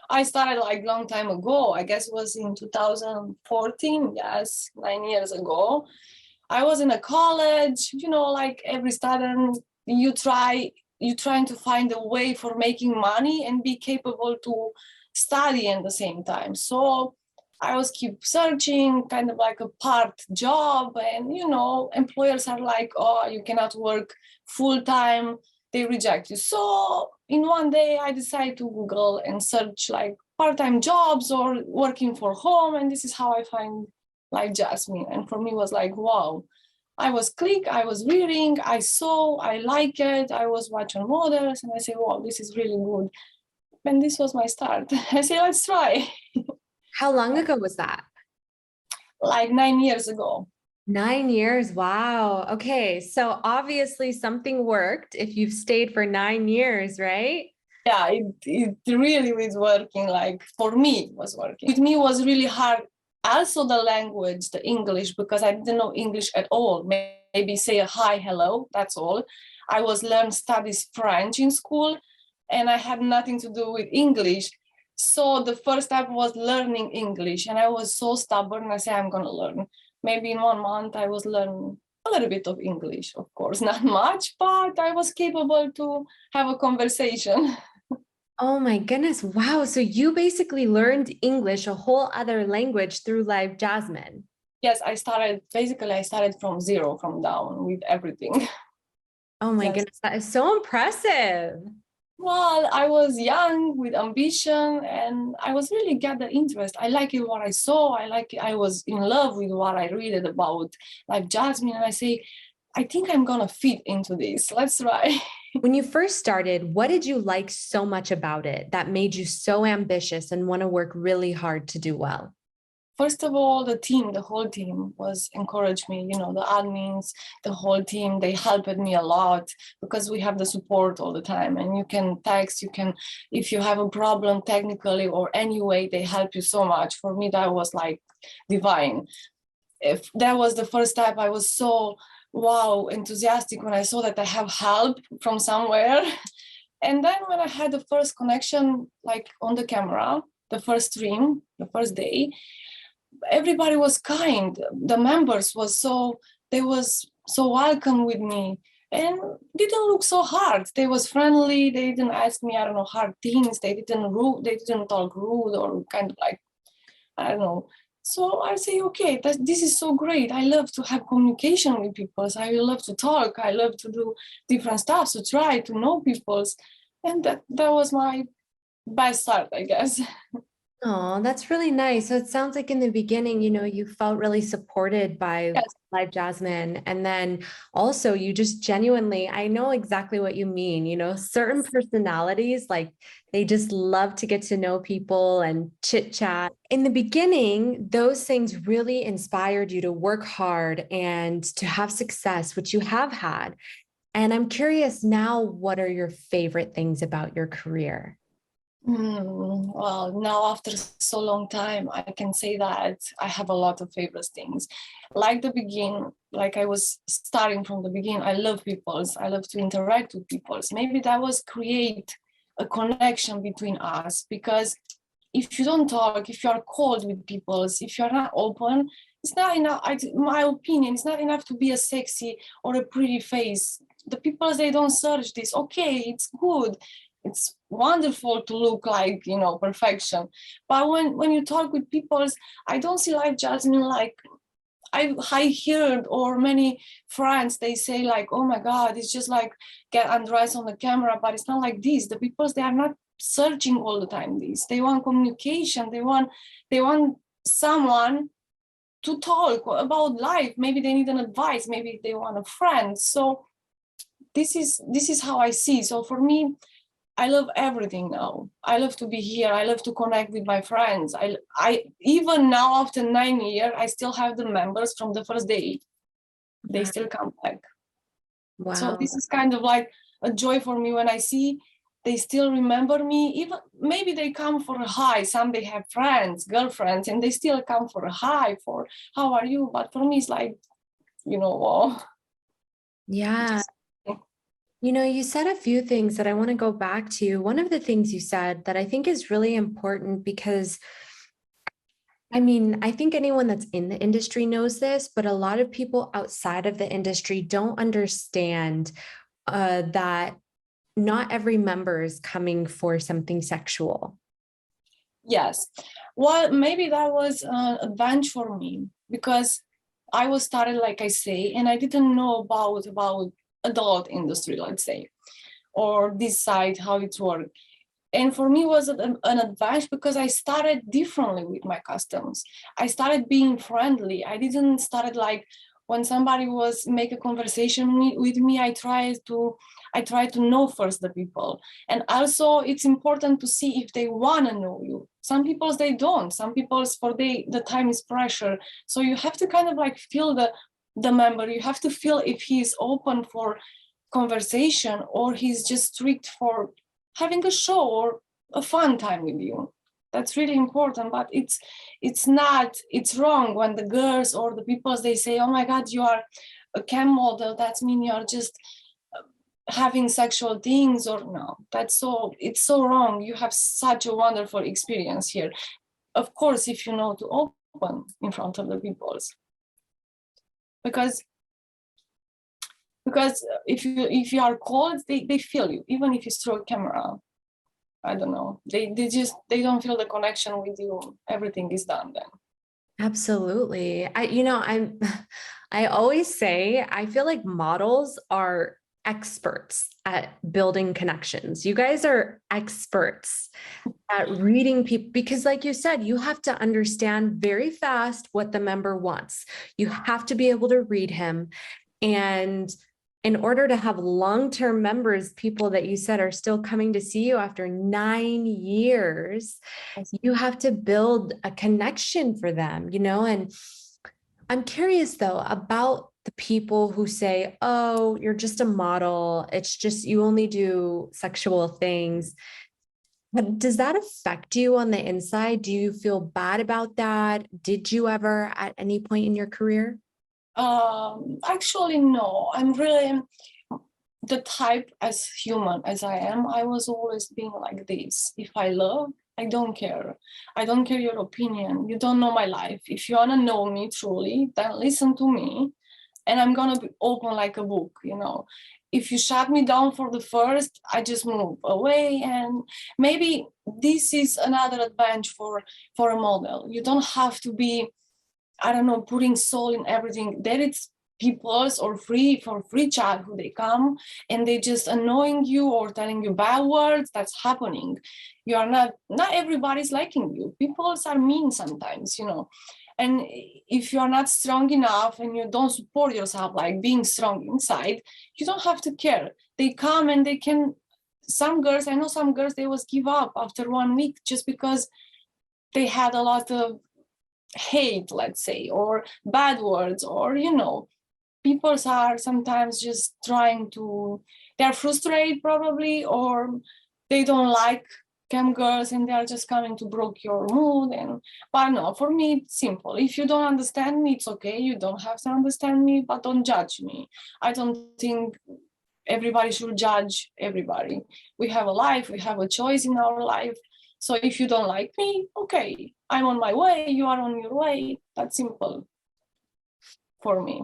I started like long time ago. I guess it was in 2014. Yes, 9 years ago. I was in a college, like every student, you're trying to find a way for making money and be capable to study at the same time. So I was keep searching kind of like a part job, and employers are like, oh, you cannot work full time, they reject you. So in one day I decided to Google and search like part-time jobs or working for home, and this is how I find like Jasmin. And for me it was like, wow. I was reading, I saw, I like it, I was watching models, and I say, wow, this is really good. And this was my start. I say, let's try. How long ago was that? Like 9 years ago. 9 years. Wow. Okay. So obviously something worked if you've stayed for 9 years, right? Yeah, it really was working. Like for me, it was working. With me, it was really hard. Also, the language, the English, because I didn't know English at all. Maybe say a hi, hello, that's all. I was studies French in school, and I had nothing to do with English. So the first step was learning English, and I was so stubborn. I said, I'm gonna learn. Maybe in 1 month, I was learning a little bit of English, of course, not much, but I was capable to have a conversation. Oh my goodness. Wow. So you basically learned English, a whole other language through Live Jasmin. Yes, I started from zero, from down with everything. Oh my Yes. goodness. That is so impressive. Well, I was young with ambition, and I was really get the interest. I like it what I saw. I was in love with what I read about like Jasmine. And I say, I think I'm gonna fit into this. Let's try. When you first started, what did you like so much about it that made you so ambitious and want to work really hard to do well? First of all, the whole team was encouraged me, the admins, the whole team, they helped me a lot because we have the support all the time, and you can text, if you have a problem technically or anyway, they help you so much. For me, that was like divine. If that was the first step, I was so, wow, enthusiastic when I saw that I have help from somewhere. And then when I had the first connection, like on the camera, the first stream, the first day, everybody was kind. The members they was so welcome with me, and didn't look so hard. They was friendly. They didn't ask me, I don't know, hard things. They didn't talk rude or kind of like, I don't know. So I say, okay, this is so great. I love to have communication with people. I love to talk. I love to do different stuff, to try to know people's. And that was my best start, I guess. Oh, that's really nice. So it sounds like in the beginning, you felt really supported by Yes. Live Jasmin. And then also you just genuinely, I know exactly what you mean, certain personalities, like they just love to get to know people and chit chat. In the beginning, those things really inspired you to work hard and to have success, which you have had. And I'm curious now, what are your favorite things about your career? Well, now after so long time, I can say that I have a lot of favorite things. Like I was starting from the beginning, I love peoples. I love to interact with peoples. Maybe that was create a connection between us, because if you don't talk, if you're cold with peoples, if you're not open, it's not enough. My opinion, it's not enough to be a sexy or a pretty face. The people, they don't search this. Okay, it's good, it's wonderful to look like perfection, but when you talk with people, I don't see like judgment. Like I heard, or many friends, they say like, oh my god, it's just like get undressed on the camera, but it's not like this. The people, they are not searching all the time this. They want communication, they want someone to talk about life. Maybe they need an advice, maybe they want a friend. So this is how I see. So for me, I love everything now. I love to be here. I love to connect with my friends. I even now after 9 years, I still have the members from the first day. They still come back. So Wow. this is kind of like a joy for me when I see they still remember me. Even maybe they come for a hi. Some they have friends, girlfriends, and they still come for a hi, for how are you? But for me, it's like, wow. Yeah. Just, You said a few things that I want to go back to. One of the things you said that I think is really important because I think anyone that's in the industry knows this, but a lot of people outside of the industry don't understand that not every member is coming for something sexual. Yes. Well, maybe that was an advantage for me because I was started, like I say, and I didn't know about adult industry, let's say, or this side, how it works. And for me, it was an advantage because I started differently with my customs. I started being friendly. I didn't start like when somebody was make a conversation with me, I try to know first the people. And also it's important to see if they want to know you. Some people they don't. Some people for the time is pressure. So you have to kind of like feel the member. You have to feel if he's open for conversation or he's just strict for having a show or a fun time with you. That's really important, but it's wrong when the girls or the people they say, oh my god, you are a cam model, that means you are just having sexual things. Or no, it's so wrong. You have such a wonderful experience here, of course, if you know to open in front of the peoples, because if you are cold, they feel you, even if it's through a camera. I don't know. They don't feel the connection with you. Everything is done then. Absolutely. I always say, I feel like models are experts at building connections. You guys are experts at reading people because, like you said, you have to understand very fast what the member wants. You have to be able to read him. And in order to have long-term members, people that you said are still coming to see you after 9 years, you have to build a connection for them, and I'm curious though about the people who say, oh, you're just a model. It's just, you only do sexual things. But does that affect you on the inside? Do you feel bad about that? Did you ever at any point in your career? Actually, no. I'm really the type as human as I am. I was always being like this. If I love, I don't care. I don't care your opinion. You don't know my life. If you wanna know me truly, then listen to me, and I'm gonna be open like a book. If you shut me down for the first, I just move away. And maybe this is another advantage for a model. You don't have to be, I don't know, putting soul in everything. There it's people's or free chat who they come and they just annoying you or telling you bad words. That's happening. You are not everybody's liking you. People are mean sometimes. And if you're not strong enough and you don't support yourself, like being strong inside, you don't have to care. They come and they can, some girls, I know some girls, they was give up after 1 week just because they had a lot of hate, let's say, or bad words, or people are sometimes just they're frustrated probably, or they don't like cam girls and they're just coming to break your mood. But no, for me it's simple. If you don't understand me, it's okay. You don't have to understand me, but don't judge me. I don't think everybody should judge everybody. We have a life, we have a choice in our life. So if you don't like me, okay, I'm on my way, you are on your way. That's simple for me.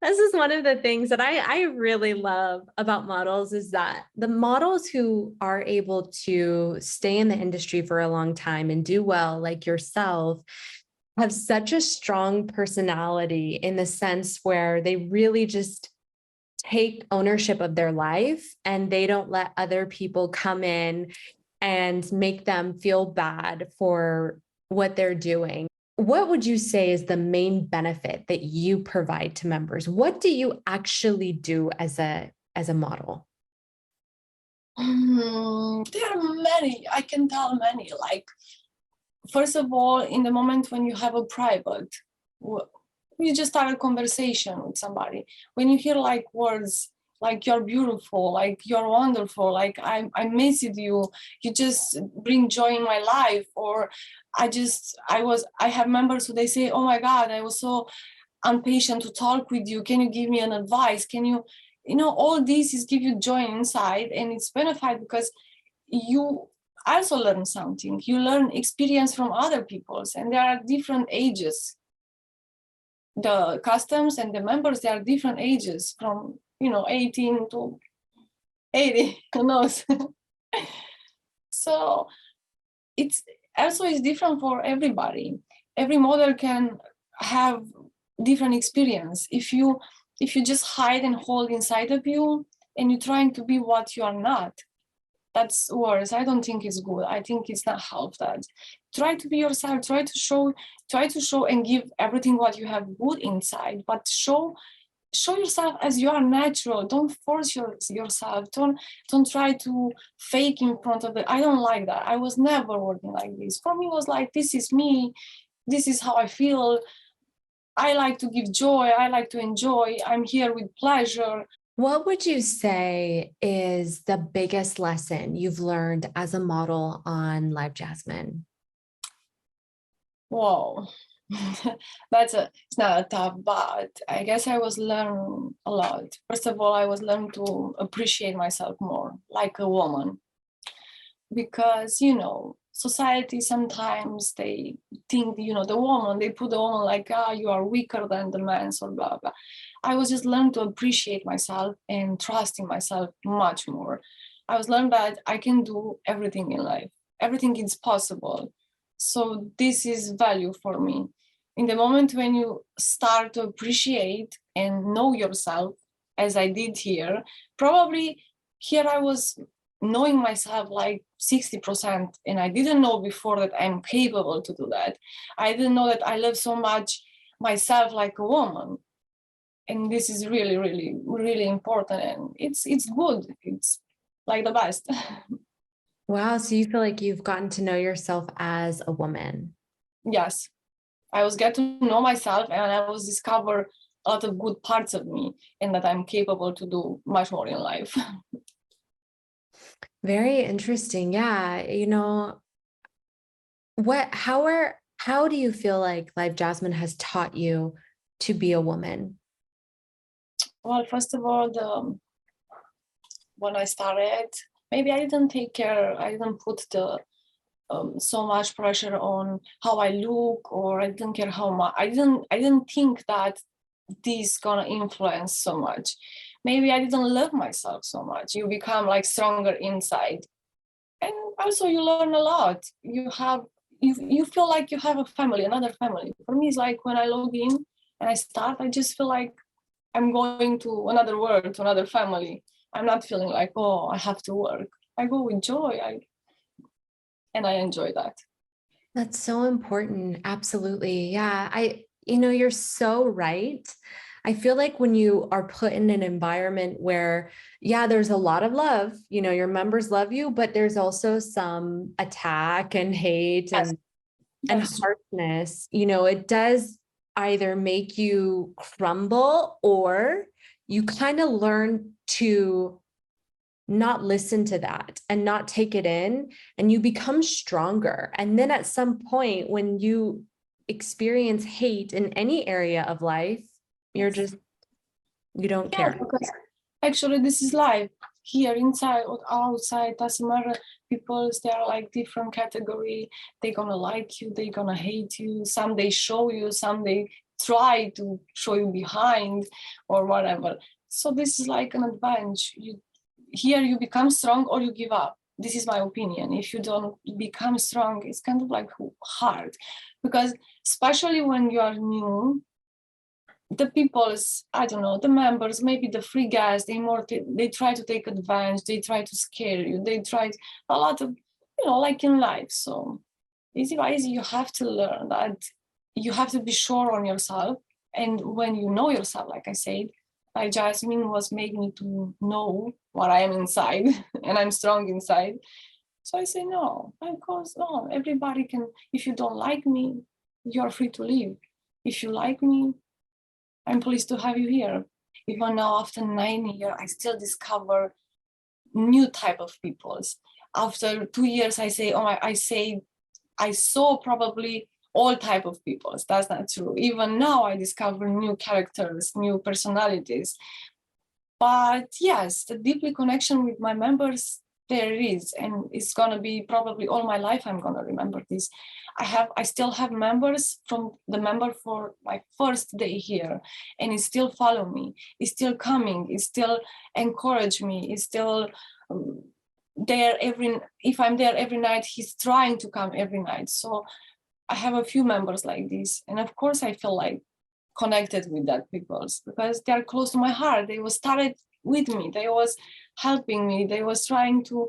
This is one of the things that I really love about models is that the models who are able to stay in the industry for a long time and do well, like yourself, have such a strong personality in the sense where they really just take ownership of their life and they don't let other people come in and make them feel bad for what they're doing. What would you say is the main benefit that you provide to members? What do you actually do as a model? There are many, I can tell many. Like, first of all, in the moment when you have a private, you just start a conversation with somebody. When you hear like words like you're beautiful, like you're wonderful, like I missed you, you just bring joy in my life. Or I have members who they say, oh my God, I'm patient to talk with you. Can you give me an advice? Can you, all this is give you joy inside, and it's benefit because you also learn something. You learn experience from other people's, and there are different ages. The customs and the members, they are different ages from 18 to 80, who knows. So it's also is different for everybody. Every model can have different experience. If you just hide and hold inside of you and you're trying to be what you are not, that's worse. I don't think it's good. I think it's not half that. Try to be yourself, try to show and give everything what you have good inside, but show yourself as you are natural. Don't force yourself. Don't try to fake in front of it. I don't like that. I was never working like this. For me, it was like, this is me. This is how I feel. I like to give joy. I like to enjoy. I'm here with pleasure. What would you say is the biggest lesson you've learned as a model on Live Jasmin? Whoa. It's not a tough, but I guess I was learning a lot. First of all, I was learning to appreciate myself more like a woman, because society sometimes they think the woman, they put the woman like, you are weaker than the man, so blah blah. I was just learning to appreciate myself and trusting myself much more. I was learning that I can do everything in life. Everything is possible. So this is value for me. In the moment when you start to appreciate and know yourself, as I did here, probably here I was knowing myself like 60%, and I didn't know before that I'm capable to do that. I didn't know that I love so much myself like a woman. And this is really, really, really important, and it's good. It's like the best. Wow. So you feel like you've gotten to know yourself as a woman? Yes, I was getting to know myself, and I was discover a lot of good parts of me, and that I'm capable to do much more in life. Very interesting. Yeah. How do you feel like Live Jasmin has taught you to be a woman? Well, first of all, when I started, maybe I didn't take care. I didn't put the so much pressure on how I look, or I didn't care how much. I didn't think that this gonna influence so much. Maybe I didn't love myself so much. You become like stronger inside, and also you learn a lot. You feel like you have a family, another family. For me, it's like when I log in and I start, I just feel like I'm going to another world, to another family. I'm not feeling like, oh, I have to work. I go with joy. And I enjoy that. That's so important. Absolutely. Yeah. You're so right. I feel like when you are put in an environment where, yeah, there's a lot of love, your members love you, but there's also some attack and hate Yes. and Yes. harshness, it does either make you crumble, or you kind of learn to not listen to that and not take it in, and you become stronger. And then at some point when you experience hate in any area of life, you don't Yeah, care. because actually this is life. Here inside or outside, doesn't matter. People, they are like different category. They're gonna like you, they're gonna hate you. Some they show you, some they try to show you behind or whatever. So this is like an advantage. Here you become strong or you give up. This is my opinion. If you don't become strong, it's kind of like hard, because especially when you are new, the people's, I don't know, the members, maybe the free guys, they try to take advantage, they try to scare you, they try a lot of, like in life. So easy by easy, you have to learn that you have to be sure on yourself. And when you know yourself, like I said, like Jasmin was making me to know what I am inside and I'm strong inside. So I say no, because no, everybody can, if you don't like me, you're free to leave. If you like me, I'm pleased to have you here. Even now, after 9 years, I still discover new type of peoples. After 2 years, I say, I saw probably all type of people. That's not true. Even now I discover new characters, new personalities. But yes, the deeply connection with my members, there is, and it's gonna be probably all my life I'm gonna remember this. I still have members from the member for my first day here, and he still follow me, he's still coming, he still encourage me, he's still there if I'm there every night, he's trying to come every night. So I have a few members like this, and of course I feel like connected with that people because they are close to my heart. They was started with me, they was helping me, they was trying to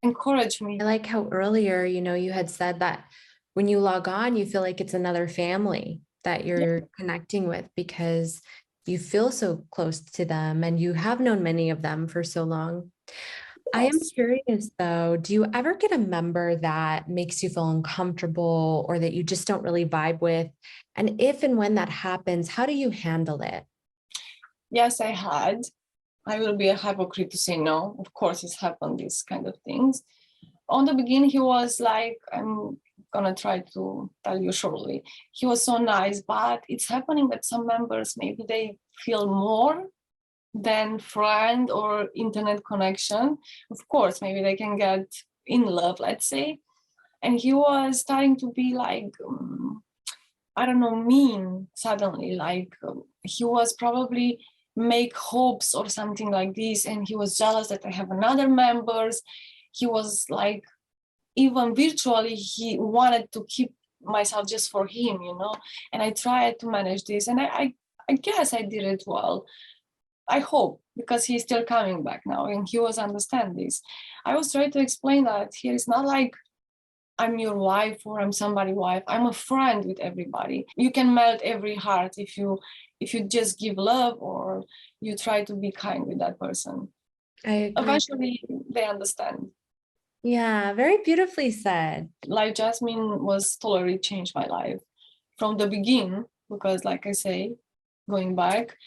encourage me. I like how earlier, you had said that when you log on, you feel like it's another family that you're connecting with because you feel so close to them and you have known many of them for so long. I am curious though, do you ever get a member that makes you feel uncomfortable or that you just don't really vibe with? And if and when that happens, how do you handle it? Yes, I had. I will be a hypocrite to say no. Of course, it's happened, these kind of things. On the beginning, he was like, I'm gonna try to tell you shortly. He was so nice, but it's happening that some members, maybe they feel more than friend or internet connection. Of course, maybe they can get in love, let's say. And he was starting to be like, I don't know, mean suddenly. Like he was probably make hopes or something like this, and he was jealous that I have another members. He was like, even virtually, he wanted to keep myself just for him, And I tried to manage this, and I guess I did it well. I hope, because he's still coming back now and he was understand this. I was trying to explain that here it's not like I'm your wife or I'm somebody's wife. I'm a friend with everybody. You can melt every heart if you just give love or you try to be kind with that person. I agree. Eventually they understand. Yeah, very beautifully said. Like Jasmin was totally changed my life from the beginning, because like I say, going back,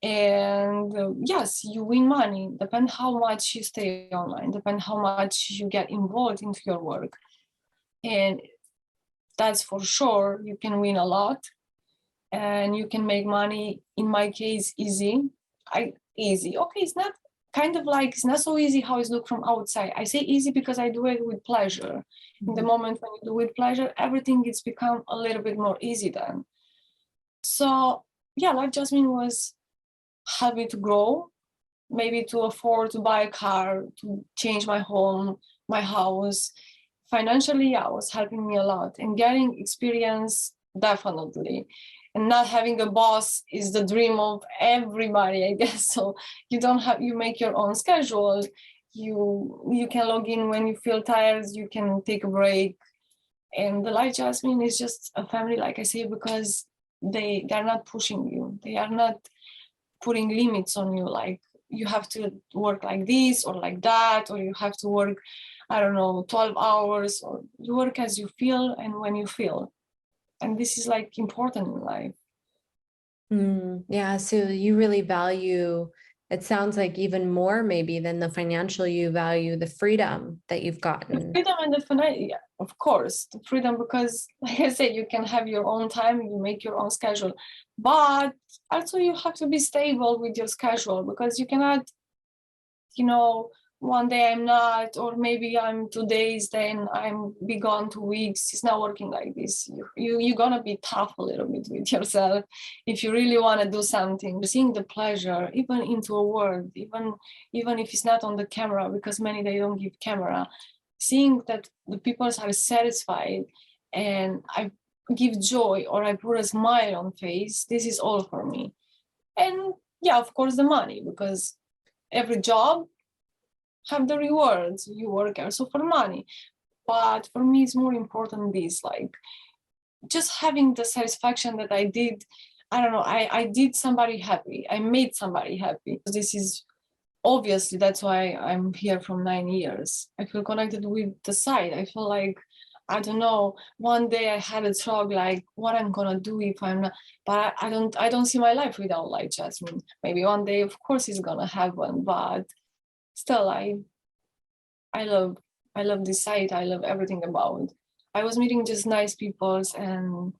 and yes, you win money, depend how much you stay online, depend how much you get involved into your work, and that's for sure. You can win a lot and you can make money, in my case, easy. Easy, okay, it's not kind of like, it's not so easy how it looks from outside. I say easy because I do it with pleasure. In the moment when you do it with pleasure, everything gets become a little bit more easy then. So yeah, like Jasmine was helping to grow, maybe to afford to buy a car, to change my home, my house. Financially, yeah, it was helping me a lot, and getting experience, definitely. And not having a boss is the dream of everybody, I guess. So you make your own schedule. You can log in when you feel tired, you can take a break. And the Light Jasmine is just a family, like I say, because they're not pushing you. They are not putting limits on you, like you have to work like this or like that, or you have to work, I don't know, 12 hours, or you work as you feel and when you feel. And this is like important in life. Yeah, so you really value, it sounds like even more maybe than the financial, you value the freedom that you've gotten. The freedom and the financial, yeah, of course, the freedom, because like I said, you can have your own time, you make your own schedule, but also you have to be stable with your schedule, because you cannot, one day I'm not, or maybe I'm 2 days, then I'm be gone 2 weeks. It's not working like this. You're gonna be tough a little bit with yourself if you really want to do something. Seeing the pleasure, even into a word, even if it's not on the camera, because many they don't give camera. Seeing that the people are satisfied, and I give joy or I put a smile on face. This is all for me. And yeah, of course, the money, because every job have the rewards. You work also for money, but for me it's more important this, like just having the satisfaction that I did, I don't know, I did somebody happy, I made somebody happy. This is obviously, that's why I'm here from 9 years. I feel connected with the site. I feel like, I don't know, one day I had a thought like what I'm gonna do if I'm not, but I don't see my life without Light Jasmine. Maybe one day of course it's gonna happen, but still I love this site. I love everything about it. I was meeting just nice people, and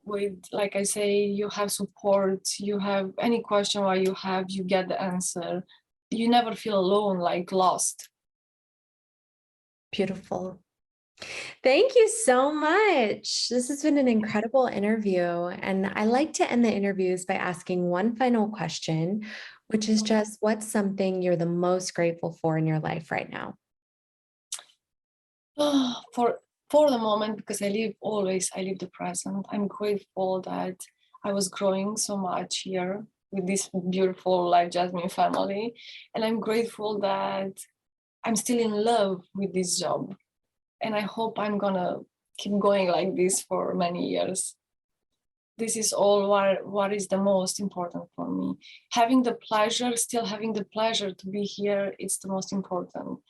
with, like I say, you have support, you have any question what you have, you get the answer. You never feel alone, like lost. Beautiful. Thank you so much. This has been an incredible interview. And I like to end the interviews by asking one final question, which is just what's something you're the most grateful for in your life right now? For the moment, because I live the present. I'm grateful that I was growing so much here with this beautiful like Jasmin family. And I'm grateful that I'm still in love with this job. And I hope I'm gonna keep going like this for many years. This is all what is the most important for me. Still having the pleasure to be here, it's the most important.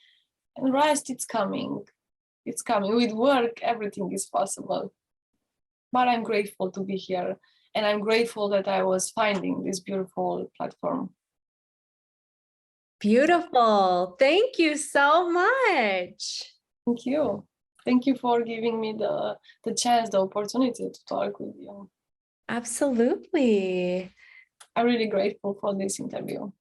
And rest, it's coming. It's coming. With work, everything is possible. But I'm grateful to be here. And I'm grateful that I was finding this beautiful platform. Beautiful. Thank you so much. Thank you. Thank you for giving me the chance, the opportunity to talk with you. Absolutely. I'm really grateful for this interview.